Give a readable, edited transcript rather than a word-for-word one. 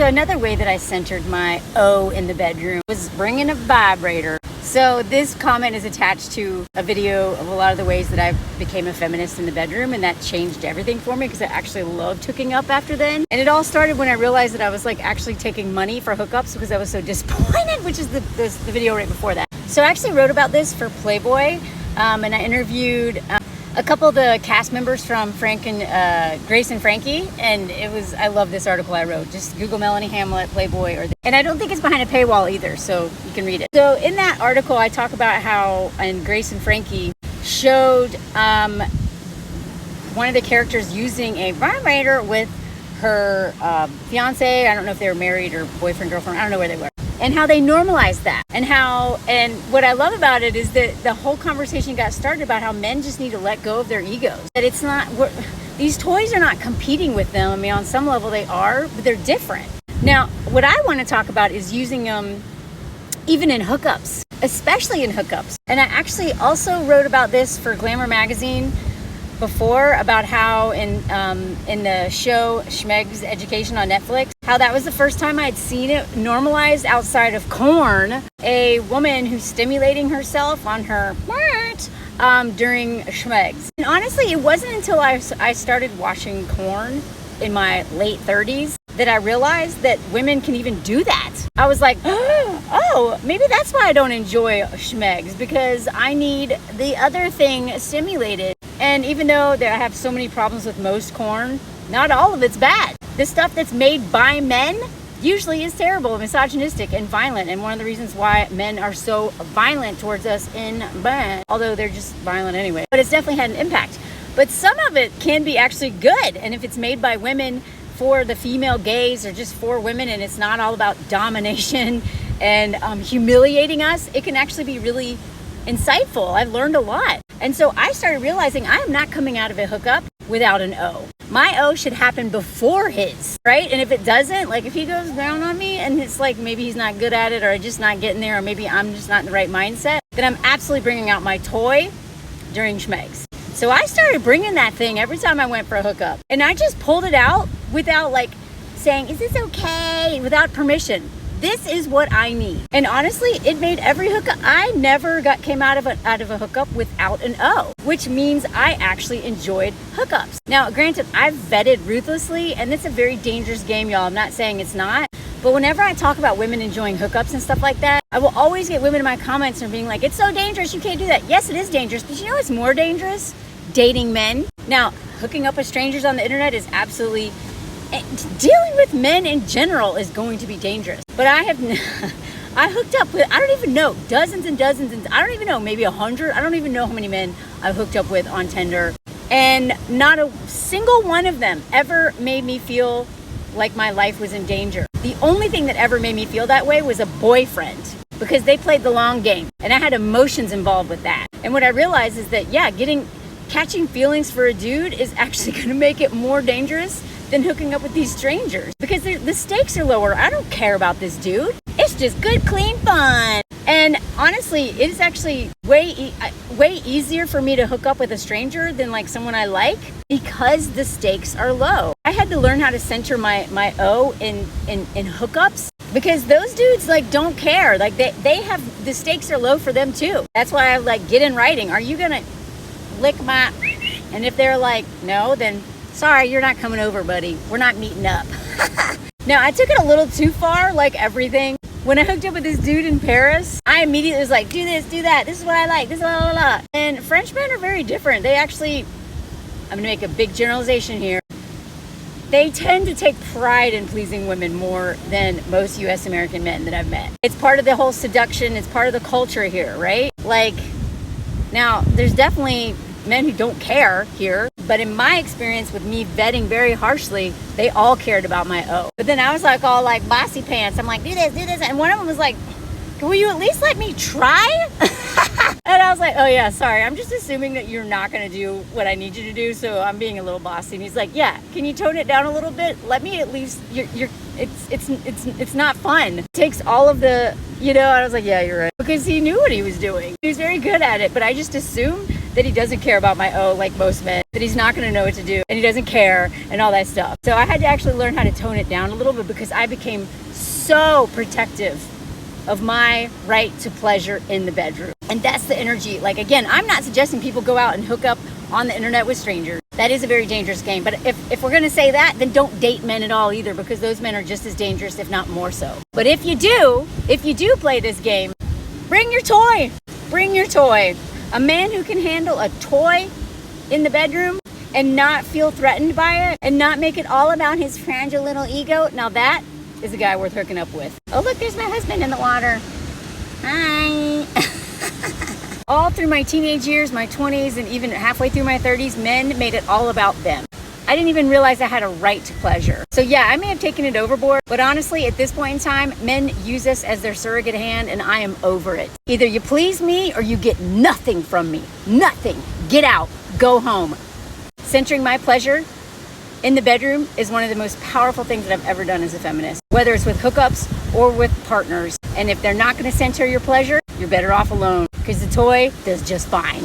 another way that I centered my O in the bedroom was bringing a vibrator. So this comment is attached to a video of a lot of the ways that I became a feminist in the bedroom, and that changed everything for me because I actually loved hooking up after then. And it all started when I realized that I was like actually taking money for hookups because I was so disappointed, which is the video right before that. So I actually wrote about this for Playboy, and I interviewed a couple of the cast members from Grace and Frankie, and I love this article I wrote. Just Google Melanie Hamlet, Playboy, and I don't think it's behind a paywall either, so you can read it. So in that article, I talk about how Grace and Frankie showed one of the characters using a vibrator with her fiance. I don't know if they were married or boyfriend, girlfriend. I don't know where they were. And how they normalized that, and what I love about it is that the whole conversation got started about how men just need to let go of their egos. That it's not, these toys are not competing with them. I mean, on some level they are, but they're different. Now, what I want to talk about is using them even in hookups, especially in hookups. And I actually also wrote about this for Glamour magazine before, about how in the show Schmeg's Education on Netflix, how that was the first time I'd seen it normalized outside of corn, a woman who's stimulating herself on her during Schmeg's. And honestly, it wasn't until I started watching corn in my late 30s that I realized that women can even do that. I was like, oh, maybe that's why I don't enjoy Schmeg's, because I need the other thing stimulated. And even though I have so many problems with most corn, not all of it's bad. The stuff that's made by men usually is terrible, misogynistic, and violent. And one of the reasons why men are so violent towards us in bed, although they're just violent anyway, but it's definitely had an impact. But some of it can be actually good. And if it's made by women for the female gaze or just for women, and it's not all about domination and humiliating us, it can actually be really insightful. I've learned a lot. And so I started realizing I am not coming out of a hookup without an O. My O should happen before his, right? And if it doesn't, like if he goes down on me and it's like maybe he's not good at it, or just not getting there, or maybe I'm just not in the right mindset, then I'm absolutely bringing out my toy during Schmeg's. So I started bringing that thing every time I went for a hookup. And I just pulled it out without like saying, is this okay? Without permission. This is what I need. And honestly, it made every hookup. I never came out of a hookup without an O, which means I actually enjoyed hookups. Now, granted, I've vetted ruthlessly, and it's a very dangerous game, y'all. I'm not saying it's not. But whenever I talk about women enjoying hookups and stuff like that, I will always get women in my comments and being like, it's so dangerous, you can't do that. Yes, it is dangerous, but you know what's more dangerous? Dating men. Now, hooking up with strangers on the internet is absolutely, dealing with men in general is going to be dangerous. But I hooked up with, I don't even know, dozens and dozens, and I don't even know, maybe 100. I don't even know how many men I've hooked up with on Tinder. And not a single one of them ever made me feel like my life was in danger. The only thing that ever made me feel that way was a boyfriend, because they played the long game and I had emotions involved with that. And what I realized is that, yeah, catching feelings for a dude is actually going to make it more dangerous than hooking up with these strangers, because the stakes are lower. I don't care about this dude. It's just good, clean fun. And honestly, it is actually way easier for me to hook up with a stranger than like someone I like, because the stakes are low. I had to learn how to center my O in hookups, because those dudes like don't care. Like they have, the stakes are low for them too. That's why I like get in writing. Are you gonna lick my, and if they're like no, then sorry, you're not coming over, buddy. We're not meeting up. Now, I took it a little too far, like everything. When I hooked up with this dude in Paris, I immediately was like, do this, do that. This is what I like. This is blah, blah, blah. And French men are very different. They actually, I'm going to make a big generalization here. They tend to take pride in pleasing women more than most U.S. American men that I've met. It's part of the whole seduction. It's part of the culture here, right? Like, now, there's definitely men who don't care here, but in my experience with me vetting very harshly, they all cared about my O. But then I was like all like bossy pants. I'm like, do this, and one of them was like, will you at least let me try? And I was like, oh yeah, sorry, I'm just assuming that you're not gonna do what I need you to do, so I'm being a little bossy. And he's like, yeah, can you tone it down a little bit? Let me at least, it's not fun. It takes all of the, and I was like, yeah, you're right. Because he knew what he was doing. He was very good at it, but I just assumed that he doesn't care about my like most men, that he's not going to know what to do, and he doesn't care, and all that stuff. So I had to actually learn how to tone it down a little bit, because I became so protective of my right to pleasure in the bedroom. And that's the energy. Like, again, I'm not suggesting people go out and hook up on the internet with strangers. That is a very dangerous game. But if we're going to say that, then don't date men at all either, because those men are just as dangerous, if not more so. But if you do play this game, bring your toy. Bring your toy. A man who can handle a toy in the bedroom and not feel threatened by it and not make it all about his fragile little ego, now that is a guy worth hooking up with. Oh, look, there's my husband in the water. Hi. All through my teenage years, my 20s, and even halfway through my 30s, men made it all about them. I didn't even realize I had a right to pleasure. So yeah, I may have taken it overboard, but honestly, at this point in time, men use us as their surrogate hand, and I am over it. Either you please me or you get nothing from me. Nothing. Get out. Go home. Centering my pleasure in the bedroom is one of the most powerful things that I've ever done as a feminist, whether it's with hookups or with partners. And if they're not going to center your pleasure, you're better off alone, because the toy does just fine.